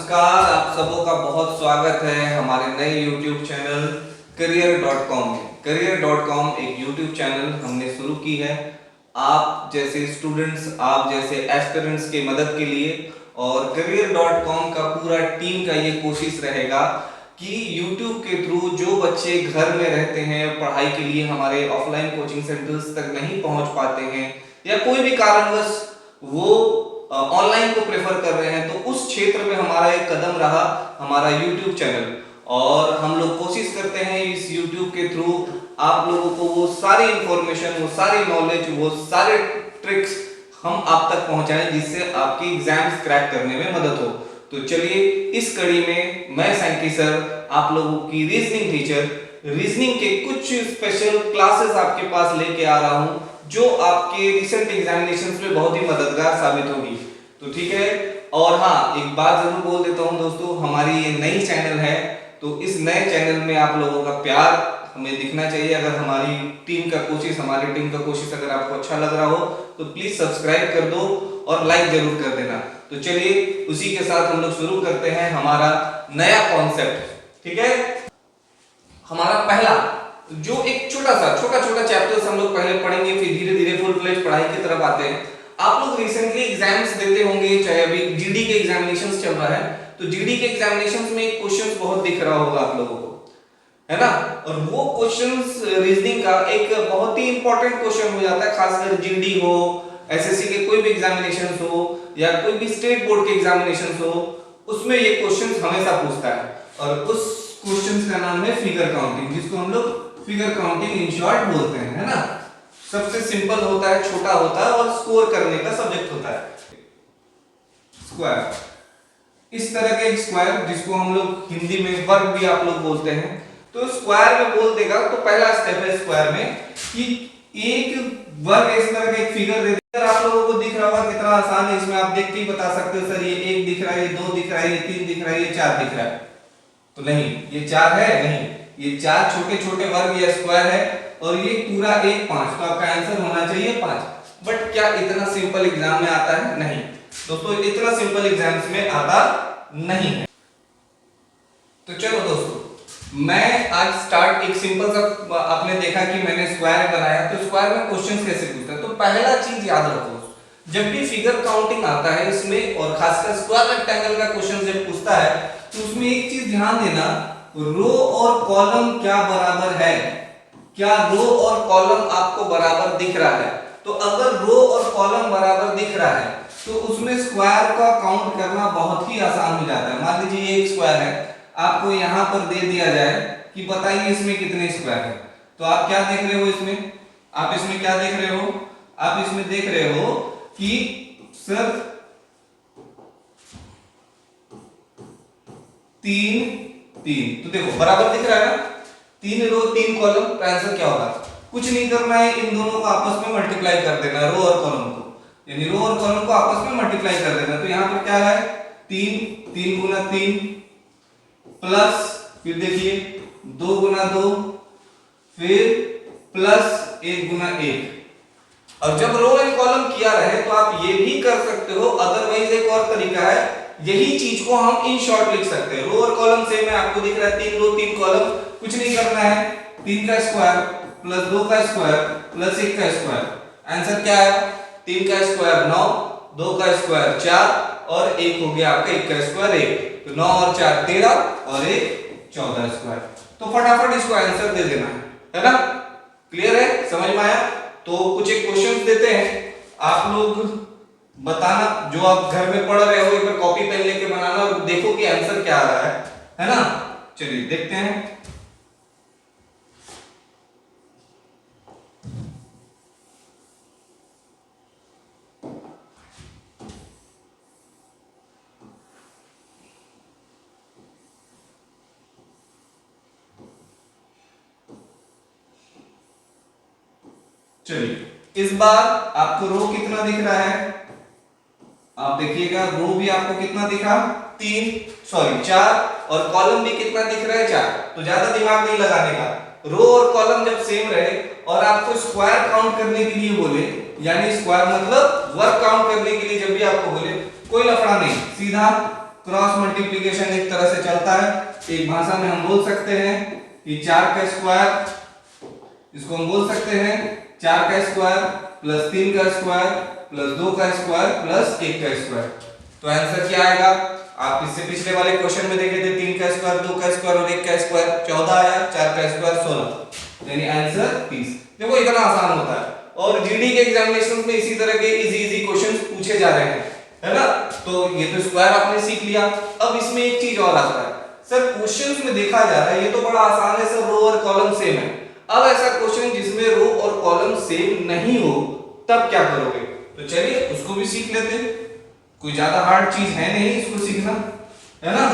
नमस्कार, आप सबों का बहुत स्वागत है हमारे नए YouTube चैनल career.com में। career.com एक YouTube चैनल हमने शुरू की है आप जैसे स्टूडेंट्स, आप जैसे एस्पिरेंट्स के मदद के लिए। और career.com का पूरा टीम का ये कोशिश रहेगा कि YouTube के थ्रू जो बच्चे घर में रहते हैं, पढ़ाई के लिए हमारे ऑफलाइन कोचिंग सेंटर्स तक नहीं पहुंच पाते हैं या कोई भी कारणवश वो ऑनलाइन को प्रेफर कर रहे हैं, तो उस क्षेत्र में हमारा एक कदम रहा हमारा YouTube चैनल। और हम लोग कोशिश करते हैं इस YouTube के थ्रू आप लोगों को वो सारी इंफॉर्मेशन, वो सारी नॉलेज, वो सारे ट्रिक्स हम आप तक पहुंचाएं जिससे आपकी एग्जाम्स क्रैक करने में मदद हो। तो चलिए इस कड़ी में मैं सैंकी सर आप लोगों की रीजनिंग टीचर, रीजनिंग के कुछ स्पेशल क्लासेस आपके पास लेके आ रहा हूं जो आपके रिसेंट एग्जामिनेशंस में बहुत ही मददगार साबित होगी। तो ठीक है, और हाँ एक बात जरूर बोल देता हूं दोस्तों, हमारी ये नई चैनल है तो इस नए चैनल में आप लोगों का प्यार हमें दिखना चाहिए। अगर हमारी टीम का कोशिश अगर आपको अच्छा लग रहा हो तो प्लीज सब्सक्राइब कर दो और लाइक जरूर कर देना। तो चलिए उसी के साथ हम लोग शुरू करते हैं हमारा नया कॉन्सेप्ट। ठीक है, हमारा पहला जो एक छोटा छोटा चैप्टर्स हम लोग पहले पढ़ेंगे, फिर धीरे धीरे फुल फ्लेज पढ़ाई की तरफ आते हैं। आप लोग रिसेंटली एग्जाम्स देते होंगे, चाहे अभी जीडी के एग्जामिनेशंस चल रहा है, तो जीडी के एग्जामिनेशंस में एक क्वेश्चंस बहुत दिख रहा होगा आप लोगों को, है ना। और वो क्वेश्चंस रीजनिंग का एक बहुत ही इंपॉर्टेंट क्वेश्चन हो जाता है, खासकर जीडी हो, एसएससी के कोई भी एग्जामिनेशंस हो या कोई भी स्टेट बोर्ड के एग्जामिनेशंस हो, उसमें ये क्वेश्चंस हमेशा पूछता है। और उस क्वेश्चंस का नाम है फिगर काउंटिंग, जिसको हम लोग फिगर काउंटिंग इन शॉर्ट बोलते हैं, है ना। सबसे सिंपल होता है, छोटा होता है और स्कोर करने का सब्जेक्ट होता है। स्क्वायर, इस तरह के एक स्क्वायर जिसको हम लोग हिंदी में वर्ग भी आप लोग बोलते हैं, तो स्क्वायर में बोल देगा तो पहला स्टेप है स्क्वायर में कि एक वर्ग इस तरह का एक फिगर दे देगा। आप लोगों को दिख रहा होगा कितना आसान है, इसमें आप देख के ही बता सकते हो सर ये 1 दिख रहा है, ये 2 दिख रहा है, ये 3 दिख रहा है, ये 4 दिख रहा है। तो नहीं, ये 4 है नहीं, ये 4 छोटे छोटे वर्ग या स्क्वायर है और ये पूरा एक 5, तो आपका आंसर होना चाहिए 5। बट क्या इतना सिंपल एग्जाम में आता है? नहीं दोस्तों, इतना सिंपल एग्जाम्स में आता नहीं है। तो चलो दोस्तों, मैं आज स्टार्ट एक सिंपल सा, आपने देखा कि मैंने स्क्वायर बनाया, तो स्क्वायर में क्वेश्चंस कैसे पूछता है। तो पहला चीज याद रखो, जब भी फिगर काउंटिंग आता है इसमें, और खासकर स्क्वायर रेक्टेंगल का क्वेश्चन जब पूछता है, तो उसमें एक चीज ध्यान देना, रो और कॉलम क्या बराबर है, क्या रो और कॉलम आपको बराबर दिख रहा है। तो अगर रो और कॉलम बराबर दिख रहा है तो उसमें स्क्वायर का काउंट करना बहुत ही आसान हो जाता है। मान लीजिए ये एक स्क्वायर है, आपको यहां पर दे दिया जाए कि बताइए इसमें कितने स्क्वायर है, तो आप क्या देख रहे हो इसमें, आप इसमें क्या देख रहे हो, आप इसमें देख रहे हो कि सर 3 तो देखो बराबर दिख रहा है ना, 3 रो 3 कॉलम, तो आंसर क्या होगा, कुछ नहीं करना है, इन दोनों को आपस में मल्टीप्लाई कर देना, रो और कॉलम को, यानी रो और कॉलम को आपस में मल्टीप्लाई कर देना। तो यहां पर क्या है, 3 गुना 3 प्लस, फिर देखिए 2 गुना 2, फिर प्लस 1 गुना 1। और जब रो एंड कॉलम किया रहे तो आप ये भी कर सकते हो, अदरवाइज एक और तरीका है, यही चीज को हम इन शॉर्ट लिख सकते हैं। रो और कॉलम सेम है, आपको दिख रहा है 3 रो 3 कॉलम, कुछ नहीं करना है, 3 का स्क्वायर प्लस 2 का स्क्वायर प्लस 1 का स्क्वायर। आंसर क्या है, 3 का स्क्वायर 9, 2 का स्क्वायर 4 और 1 हो गया आपका 1 का स्क्वायर 1। तो 9 और 4 13 और 1 14 स्क्वायर। तो फटाफट इसको आंसर दे देना है ना। क्लियर है, समझ में आया। तो कुछ एक क्वेश्चंस देते हैं, आप लोग बताना, जो आप घर में पढ़ रहे हो एक बार कॉपी पेन लेके बनाना और देखो कि आंसर क्या आ रहा है ना। चलिए देखते हैं। चलिए इस बार आपको रो कितना दिख रहा है, आप देखिएगा रो भी आपको कितना दिखा, 4, और कॉलम भी कितना दिख रहा है 4। तो ज्यादा दिमाग नहीं लगाने का, रो और कॉलम जब सेम रहे और आपको स्क्वायर काउंट करने के लिए बोले, यानी स्क्वायर मतलब वर्ग काउंट करने के लिए जब भी आपको बोले, कोई लफड़ा नहीं, सीधा क्रॉस मल्टीप्लिकेशन एक तरह से चलता है। एक भाषा में हम बोल सकते हैं कि 4 का स्क्वायर, इसको हम बोल सकते हैं 4 का स्क्वायर प्लस 3 का स्क्वायर प्लस 2 का स्क्वायर प्लस 1 का स्क्वायर। तो आंसर क्या आएगा? आप इससे पिछले वाले क्वेश्चन में देखे थे 3 का स्क्वायर, 2 का स्क्वायर और 1 का स्क्वायर 14 आया, 4 का स्क्वायर 16, यानी आंसर 30। देखो इतना आसान होता है, और जीडी के एग्जामिनेशंस में इसी तरह के इजी क्वेश्चंस पूछे जा रहे हैं, है ना। तो ये तो स्क्वायर आपने सीख लिया। अब इसमें एक चीज और आता है, सर क्वेश्चंस में देखा जा रहा है ये तो बड़ा आसान है सर, रो और कॉलम सेम है। अब ऐसा क्वेश्चन जिसमें रो और कॉलम सेम नहीं हो तब क्या करोगे? तो चलिए उसको भी सीख लेते हैं, कोई ज्यादा हार्ड चीज है नहीं इसको सीखना, है ना।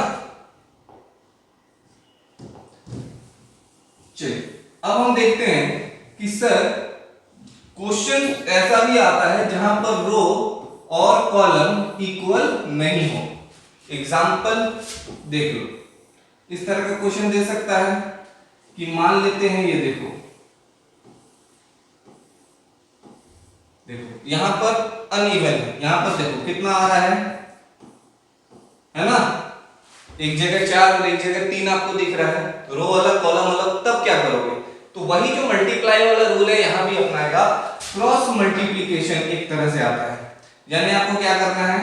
चलिए अब हम देखते हैं कि सर क्वेश्चन ऐसा भी आता है जहां पर रो और कॉलम इक्वल नहीं हो। एग्जाम्पल देख लो, इस तरह का क्वेश्चन दे सकता है कि मान लेते हैं, ये देखो यहां पर अनइवन है, यहां पर देखो कितना आ रहा है ना, एक जगह 4 और एक जगह 3 आपको दिख रहा है, रो अलग कॉलम अलग, तब क्या करोगे? तो वही जो मल्टीप्लाई वाला रूल है यहां भी अपनाएगा, क्रॉस मल्टीप्लिकेशन एक तरह से आता है। यानी आपको क्या करना है,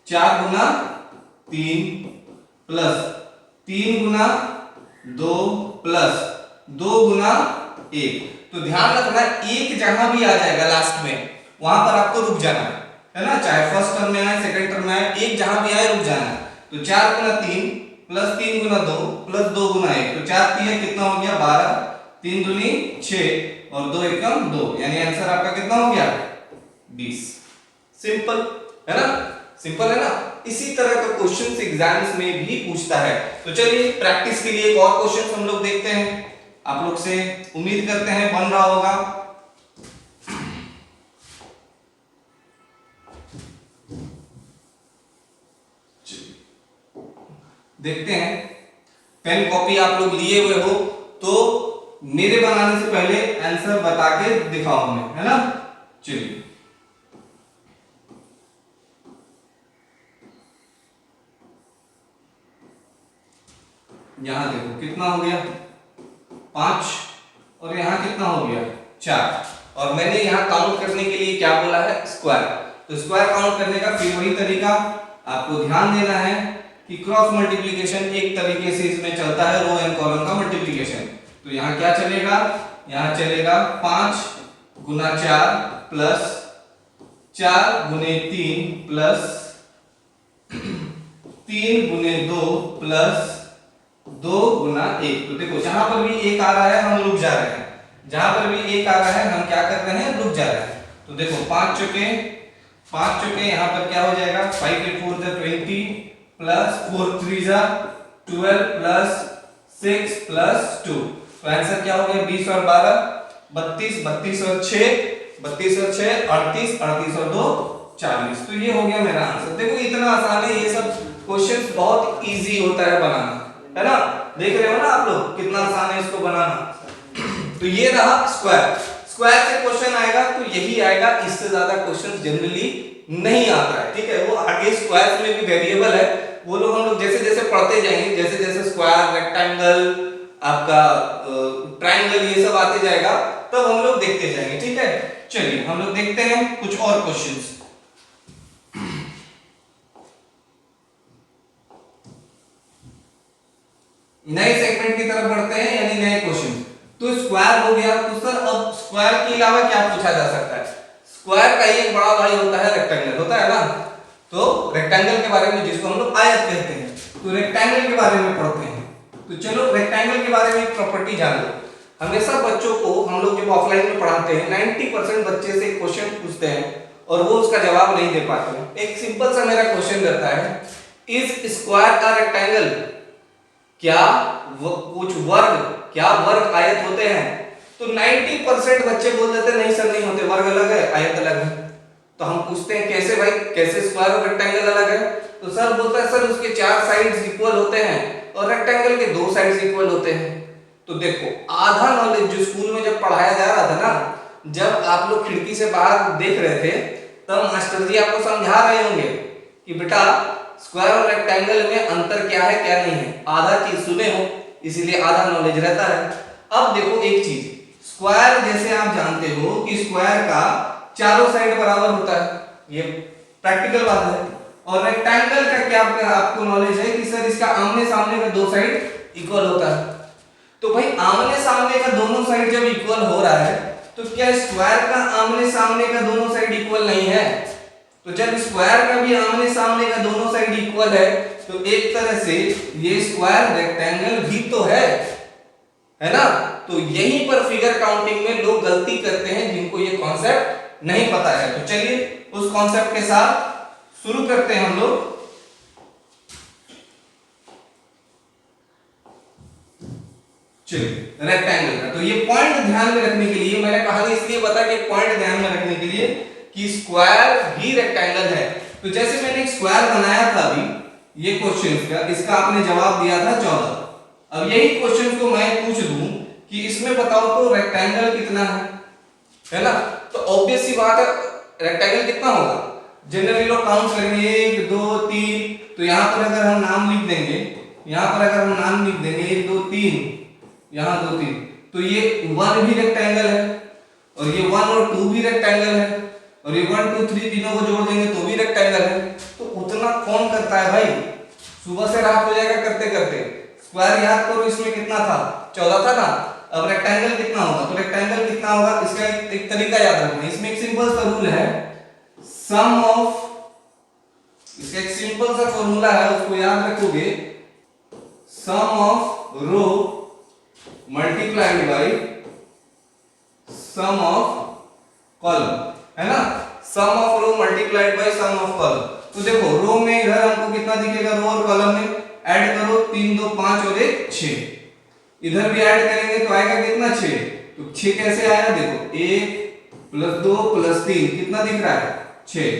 4 गुना 3 प्लस 3 गुना 2 प्लस 2 गुना 1। तो ध्यान रखना, एक जहां भी आ जाएगा लास्ट में वहां पर आपको रुक जाना है ना, चाहे फर्स्ट टर्म में आए सेकंड टर्म में आए, एक जहां भी आए रुक जाना है। तो 4 गुना 3 प्लस 3 गुना 2 प्लस 2 गुना 1, तो 4 3 कितना हो गया 12, 3 दूनी 6 और 2 एकम 2, यानी आंसर आपका कितना हो गया 20। सिंपल है ना, सिंपल है ना। इसी तरह का क्वेश्चंस एग्जाम्स में भी पूछता है। तो चलिए प्रैक्टिस के लिए एक और क्वेश्चन हम लोग देखते हैं, आप लोग से उम्मीद करते हैं बन रहा होगा। देखते हैं, पेन कॉपी आप लोग लिए हुए हो तो मेरे बनाने से पहले आंसर बता के दिखाओ हमें, है ना। चलिए यहां देखो कितना हो गया 5 और यहां कितना हो गया 4, और मैंने यहां काउंट करने के लिए क्या बोला है स्क्वायर। तो स्क्वायर काउंट करने का फिर वही तरीका आपको ध्यान देना है कि क्रॉस मल्टीप्लिकेशन एक तरीके से इसमें चलता है, रो एंड कॉलम का मल्टीप्लिकेशन। तो यहां क्या चलेगा, यहां चलेगा 5 गुना 4 प्लस 4 गुने 3 प्लस 3 गुने 2 प्लस 2 गुना 1। तो देखो जहां पर भी एक आ रहा है हम रुक जा रहे हैं, जहां पर भी एक आ रहा है हम क्या कर रहे हैं रुक जा रहे हैं। तो देखो 5 चुके यहां पर क्या हो जाएगा 5 8 4 20 प्लस 4 3 12 प्लस 6 प्लस 2। तो आंसर क्या हो गया 20 और 12 32, 32 और 6 32 और 6 38, 38 और 2 40। तो ये हो गया मेरा आंसर। देखो इतना आसान है, ये सब क्वेश्चंस बहुत इजी होता है बनाना, है ना। देख रहे हो ना आप लोग कितना आसान है इसको बनाना। तो ये रहा स्क्वायर, स्क्वायर से क्वेश्चन आएगा तो यही आएगा, इससे ज्यादा क्वेश्चन जनरली नहीं आता है, ठीक है। वो आगे स्क्वायर में भी वेरिएबल है, वो लोग हम लोग जैसे जैसे पढ़ते जाएंगे, जैसे जैसे स्क्वायर रेक्टेंगल आपका ट्रायंगल ये सब आते जाएगा तब हम लोग देखते जाएंगे, ठीक है। चलिए हम लोग देखते हैं कुछ और क्वेश्चंस। नए सेगमेंट की तरफ बढ़ते हैं, यानी नए क्वेश्चन। तो स्क्वायर हो गया, तो सर अब स्क्वायर के अलावा क्या पूछा जा सकता है? स्क्वायर का एक बड़ा भाई होता है रेक्टेंगल, होता है ना। तो रेक्टेंगल के बारे में, जिसको हम लोग आयत कहते हैं, तो रेक्टेंगल के बारे में पढ़ते हैं। तो चलो रेक्टेंगल के बारे में एक प्रॉपर्टी जान लो। हमेशा बच्चों को हम लोग जब ऑफलाइन में पढ़ाते हैं 90% बच्चे से क्वेश्चन पूछते हैं और वो उसका जवाब नहीं दे पाते हैं। एक सिंपल सा मेरा क्वेश्चन रहता है, इज स्क्वायर अ रेक्टेंगल? क्या कुछ वर्ग आयत होते हैं? तो 90% बच्चे बोल देते नहीं सर नहीं होते, वर्ग अलग है आयत अलग है। तो हम पूछते हैं कैसे भाई, कैसे स्क्वायर और रेक्टेंगल अलग है? तो सर बोलता है सर उसके 4 साइड्स इक्वल होते हैं और रेक्टेंगल के 2 साइड्स इक्वल होते हैं। तो देखो आधा नॉलेज जो स्कूल में जब पढ़ाया जा रहा था ना, जब आप लोग खिड़की से बाहर देख रहे थे तब मास्टर जी आपको समझा रहे होंगे कि बेटा स्क्वायर और रेक्टेंगल में अंतर क्या है क्या नहीं है, आधा चीज सुने हो इसीलिए आधा नॉलेज रहता है। अब देखो एक चीज, स्क्वायर जैसे आप जानते हो कि स्क्वायर का चारों साइड बराबर होता है, ये प्रैक्टिकल बात है। और रेक्टेंगल का क्या आपको नॉलेज है कि सर इसका आमने सामने का दो साइड इक्वल होता है। तो भाई आमने सामने का दोनों साइड जब इक्वल हो रहा है तो क्या स्क्वायर का आमने सामने का दोनों साइड इक्वल नहीं है? तो जब स्क्वायर का भी आमने सामने का दोनों साइड इक्वल है तो एक तरह से ये स्क्वायर रेक्टेंगल भी तो है ना। तो यहीं पर फिगर काउंटिंग में लोग गलती करते हैं जिनको ये कॉन्सेप्ट नहीं पता है। तो चलिए उस कॉन्सेप्ट के साथ शुरू करते हैं हम लोग। चलिए रेक्टेंगल का, तो ये पॉइंट ध्यान में रखने के लिए मैंने कहानी इसलिए बता कि पॉइंट ध्यान में रखने के लिए कि स्क्वायर भी रेक्टेंगल है। तो जैसे मैंने एक स्क्वायर बनाया था अभी ये क्वेश्चन का, इसका आपने जवाब दिया था 14। अब यही क्वेश्चन को मैं पूछ दूं कि इसमें बताओ तो रेक्टेंगल कितना है ना। तो ऑब्वियस सी बात है रेक्टेंगल कितना होगा, जनरली लोग काउंट करेंगे 1 2 3। तो यहां पर अगर हम नाम लिख देंगे, यहां पर अगर हम नाम लिख देंगे 1 2 3, यहां 2 3, तो ये 1 भी रेक्टेंगल है और ये 1 और 2 भी रेक्टेंगल है और ये 1 2 3 तीनों को जोड़ देंगे तो भी रेक्टेंगल है। तो उतना कौन करता है भाई, सुबह से रात हो जाएगा करते करते। स्क्वायर याद करो इसमें कितना था, 14 था ना। अब रेक्टेंगल कितना होगा, तो रेक्टेंगल कितना होगा इसका एक तरीका याद रखना। इसमें एक सिंपल सा रूल है, सम ऑफ, इसका एक सिंपल सा फॉर्मूला है उसको याद रखोगे, sum of row multiplied by sum of column, है ना। Sum of row multiplied by sum of column. तो देखो रो में इधर हमको कितना दिखेगा, रो और कॉलम में ऐड करो 3 2 5 और 1 6, इधर भी ऐड करेंगे तो आएगा कितना 6। तो 6 कैसे आया, देखो 1 + 2 + 3 कितना दिख रहा है 6,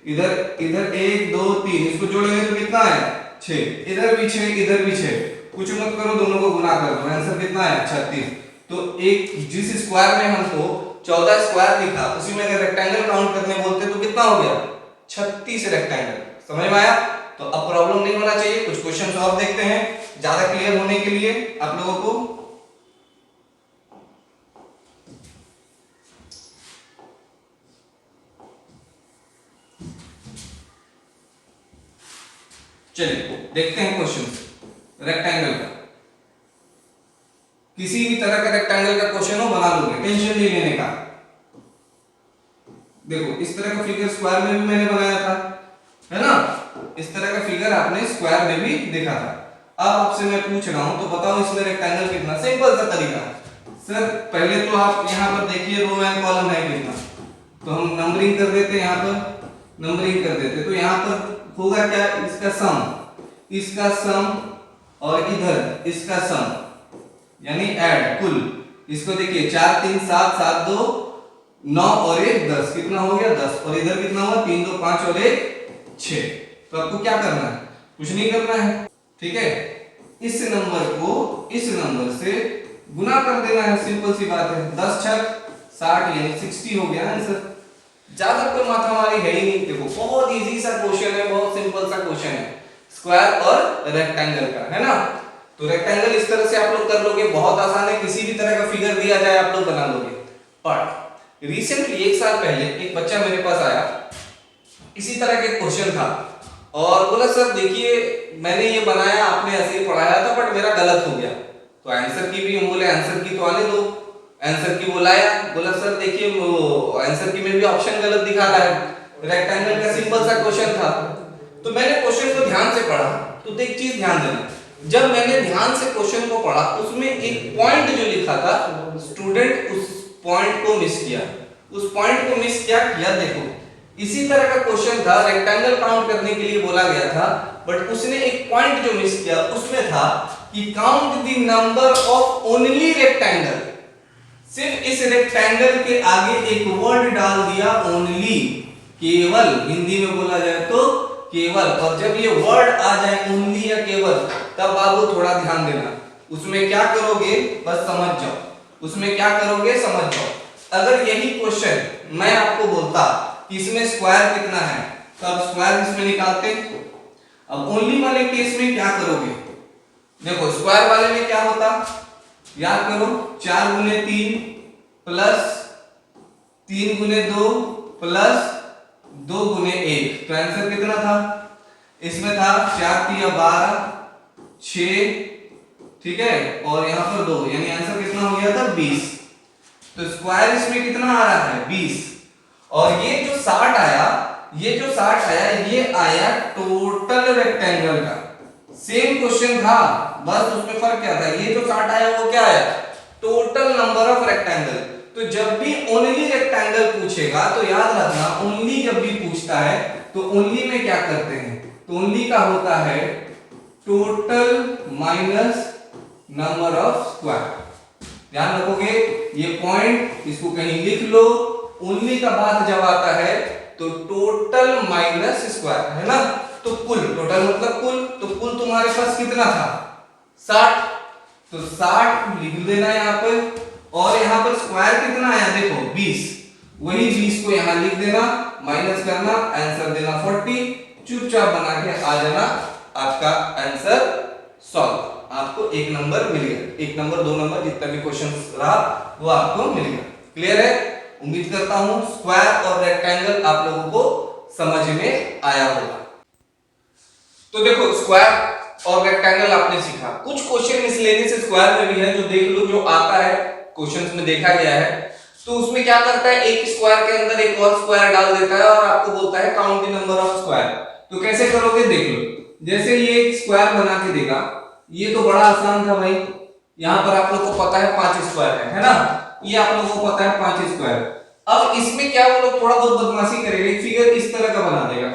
इधर 1 2 3 इसको जोड़ेंगे तो कितना आया 6, इधर भी 6 इधर भी 6, कुछ मत करो दोनों को गुना कर दो, आंसर कितना है 36। तो एक जिस स्क्वायर में हमको 14 स्क्वायर दिखा उसी में अगर रेक्टेंगल काउंट करने बोलते तो कितना हो गया 36 रेक्टेंगल। समझ में आया। तो अब प्रॉब्लम नहीं होना चाहिए। कुछ क्वेश्चन और देखते हैं ज्यादा क्लियर होने के लिए आप लोगों को। चलिए देखते हैं क्वेश्चन रेक्टेंगल का। किसी भी तरह का रेक्टेंगल का क्वेश्चन हो बना लोगे, टेंशन नहीं लेने का। देखो इस तरह का फिगर स्क्वायर में भी मैंने बनाया था, है ना। इस तरह का फिगर आपने स्क्वायर में भी देखा था। अब आपसे मैं पूछ रहा हूं तो बताओ इसमें रेक्टेंगल कितना। सिंपल सा तरीका सर, पहले तो आप यहां पर देखिए रो एंड कॉलम है कितना, तो हम नंबरिंग कर देते, यहां पर नंबरिंग कर देते। तो यहां पर होगा क्या, इसका सम और इधर इसका सम यानी ऐड कुल। इसको देखिए 4 3 7 7 2 9 और 1 10, कितना हो गया 10, और इधर कितना हुआ 3 2 5 और 1 6। तो आपको क्या करना है, कुछ नहीं करना है, ठीक है। इस नंबर को इस नंबर से गुना कर देना है, सिंपल सी बात है। 10 6 60 यानी 60 हो गया आंसर। ज्यादा कोई माथामारी है ही नहीं। देखो बहुत इजी सा क्वेश्चन है, बहुत सिंपल सा क्वेश्चन है स्क्वायर और रेक्टेंगल का, है ना। तो रेक्टेंगल इस तरह से आप लोग कर लोगे, बहुत आसान है। किसी भी तरह का फिगर दिया जाए आप लोग बना लोगे। बट रिसेंटली 1 साल पहले एक बच्चा मेरे पास आया, इसी तरह के क्वेश्चन था और बोला सर देखिए मैंने ये बनाया, आपने ऐसे ही पढ़ाया था बट मेरा गलत हो गया। तो आंसर की भी हम बोले आंसर की तो आने दो, आंसर की बुलाया, बोला सर देखिए वो आंसर की में भी ऑप्शन गलत दिखा रहा है। रेक्टेंगल का सिंपल सा क्वेश्चन था। तो मैंने क्वेश्चन को ध्यान से पढ़ा। तो एक चीज ध्यान देना, जब मैंने ध्यान से क्वेश्चन को पढ़ा उसमें एक पॉइंट जो लिखा था स्टूडेंट उस पॉइंट को मिस किया, उस पॉइंट को मिस क्या किया। देखो इसी तरह का क्वेश्चन था, रेक्टेंगल काउंट करने के लिए बोला गया था, बट उसने एक पॉइंट जो मिस किया उसमें था कि count the number of only rectangle. सिर्फ इस रेक्टेंगल के आगे एक वर्ड डाल दिया ओनली, केवल, हिंदी में बोला जाए तो केवल। और जब ये वर्ड आ जाए ओनली या केवल, तब बाबू थोड़ा ध्यान देना। उसमें क्या करोगे बस समझ जाओ, उसमें क्या करोगे समझ जाओ। अगर यही क्वेश्चन मैं आपको बोलता कि इसमें स्क्वायर कितना है, तो आप स्क्वायर इसमें निकालते। अब ओनली वाले केस में क्या करोगे, देखो स्क्वायर वाले में क्या होता, याद करो 4 गुने 3 प्लस 3 गुने 2 प्लस 2 गुने 1, तो आंसर कितना था, इसमें था 4 3 12 6, ठीक है, और यहां पर 2, यानी आंसर कितना हो गया था 20। तो स्क्वायर इसमें कितना आ रहा है 20, और ये जो 60 आया, ये जो 60 आया ये आया टोटल रेक्टेंगल का। सेम क्वेश्चन था, बस उसमें फर्क क्या था, ये जो 60 आया वो क्या आया, टोटल नंबर ऑफ रेक्टेंगल। तो जब भी ओनली रेक्टेंगल पूछेगा तो याद रखना, ओनली जब भी पूछता है तो ओनली में क्या करते हैं, तो ओनली का होता है total minus number of square. ध्यान रखोगे ये पॉइंट, इसको कहीं लिख लो, ओनली का बात जब आता है तो टोटल माइनस स्क्वायर, है ना, तो कुल, टोटल मतलब कुल, तो कुल तुम्हारे पास कितना था 60, तो 60 लिख देना यहाँ पर, और यहाँ पर स्क्वायर कितना आया देखो 20, वही 20 को यहाँ लिख देना, माइनस करना, आंसर देना 40, चुपचाप बना के आ जाना, आपका आंसर सॉल्व, आपको 1 नंबर मिल गया, 1 नंबर 2 नंबर जितना भी क्वेश्चन रहा वो आपको मिल गया। क्लियर है, उम्मीद करता हूं स्क्वायर और रेक्टेंगल आप लोगों को समझ में आया होगा। तो देखो स्क्वायर और रेक्टेंगल आपने सीखा, कुछ क्वेश्चन मिसलेनियस स्क्वायर में भी है जो देख लो, जो आता है क्वेश्चंस में देखा गया है, तो उसमें क्या करता है, एक स्क्वायर के अंदर एक और स्क्वायर डाल देता है और आपको बोलता है count the number of square. तो कैसे करोगे देख लो, जैसे ये एक स्क्वायर बना के देगा, ये तो बड़ा आसान था भाई, यहां पर आप लोग को पता है 5 स्क्वायर है ना, ये आप लोगों को पता है 5 स्क्वायर। अब इसमें क्या वो लोग थोड़ा बहुत बदमाशी करेंगे, एक फिगर इस तरह का बना देगा,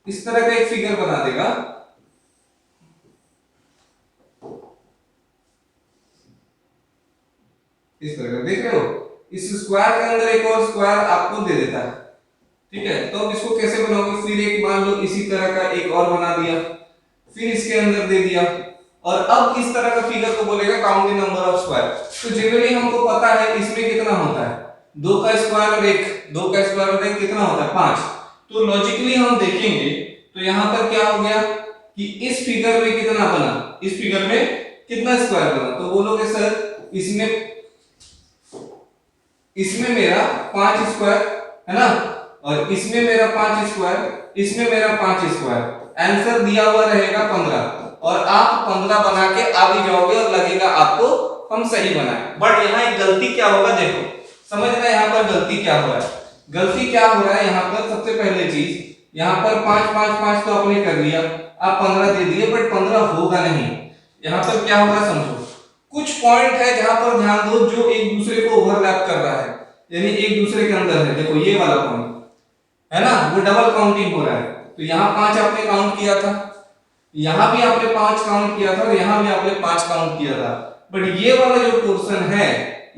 इस तरह का एक फिगर बना देगा, इस तरह का, देख रहे हो, इस स्क्वायर के अंदर एक और स्क्वायर आपको दे देता है, ठीक है, तो अब इसको कैसे बनाओगे, फिर एक मान लो इसी तरह का एक और बना दिया, फिर इसके अंदर दे दिया, और अब इस तरह का फिगर को बोलेगा count the number of square. तो जनरली हमको पता है इसमें कितना होता है, 2 का स्क्वायर और 1, 2 का स्क्वायर और 1 कितना होता है 5। तो लॉजिकली हम देखेंगे तो यहां पर क्या हो गया कि इस फिगर में कितना बना, इस फिगर में कितना स्क्वायर बना, तो बोलोगे सर इसमें मेरा 5 स्क्वायर है ना, और इसमें मेरा 5 स्क्वायर, इसमें मेरा 5 स्क्वायर, आंसर दिया हुआ रहेगा 15, और आप 15 बना के आ भी जाओगे और लगेगा आपको हम सही बनाए। बट यहाँ एक गलती क्या होगा, देखो समझना यहाँ पर गलती क्या हो रहा है, गलती क्या हो रहा है यहाँ पर, सबसे पहले चीज यहाँ पर 5 5 5 तो आपने कर लिया, आप 15 दे दिए, बट 15 होगा नहीं, यहाँ पर क्या होगा समझो, कुछ पॉइंट है जहां पर ध्यान दो जो एक दूसरे को ओवरलैप कर रहा है, यानी एक दूसरे के अंदर है, देखो ये वाला पॉइंट है ना, वो डबल काउंटिंग हो रहा है, तो यहाँ 5 आपने काउंट किया था, यहाँ भी आपने 5 काउंट किया था, और यहाँ भी आपने 5 काउंट किया था, बट ये वाला जो पोर्शन है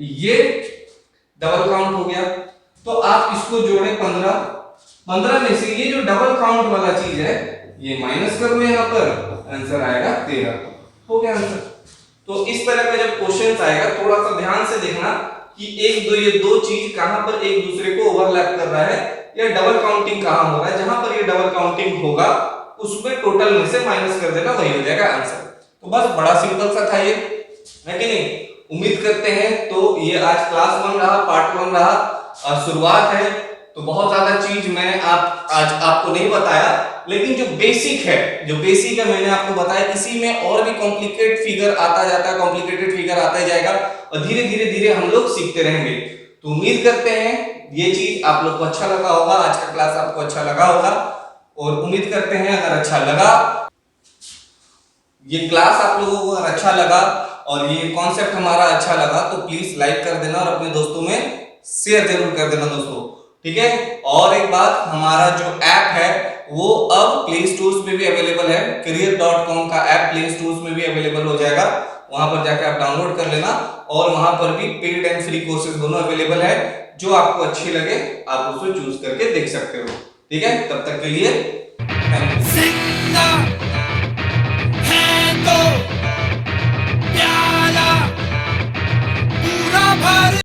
ये डबल काउंट हो गया, तो आप इसको जोड़े 15 में से ये जो डबल काउंट वाला चीज है ये माइनस कर लो, यहाँ पर आंसर आएगा 13, हो गया आंसर। तो इस तरह का जब क्वेश्चन आएगा थोड़ा सा ध्यान से देखना कि ये दो चीज कहां पर एक दूसरे को ओवरलैप कर रहा है, या डबल काउंटिंग कहां हो रहा है, जहां पर ये डबल काउंटिंग होगा उसमें टोटल में से माइनस कर देना, वही हो जाएगा आंसर। तो बस बड़ा सिंपल सा था ये, है कि नहीं, उम्मीद करते हैं। तो ये आज क्लास 1 रहा, पार्ट 1 रहा, शुरुआत है, तो बहुत ज्यादा चीज मैं आज आपको नहीं बताया, लेकिन जो बेसिक है मैंने आपको बताया, इसी में और भी कॉम्प्लिकेटेड फिगर आता जाता है, कॉम्प्लिकेटेड फिगर आता ही जाएगा, और धीरे धीरे हम लोग सीखते रहेंगे। तो उम्मीद करते हैं ये चीज आप लोग को अच्छा लगा होगा, आज का क्लास आपको अच्छा लगा होगा, और उम्मीद करते हैं अगर अच्छा लगा, ये क्लास आप लोगों को अगर अच्छा लगा और ये कॉन्सेप्ट हमारा अच्छा लगा, तो प्लीज लाइक कर देना और अपने दोस्तों में शेयर जरूर कर देना दोस्तों, ठीक है। और एक बात, हमारा जो ऐप है वो अब प्ले स्टोर पे भी अवेलेबल है, career.com का ऐप प्ले स्टोर में भी अवेलेबल हो जाएगा, वहां पर जाकर आप डाउनलोड कर लेना, और वहां पर भी पेड एंड फ्री कोर्सेज दोनों अवेलेबल है, जो आपको अच्छे लगे आप उसको चूज करके देख सकते हो, ठीक है। तब तक के लिए थैंक यू।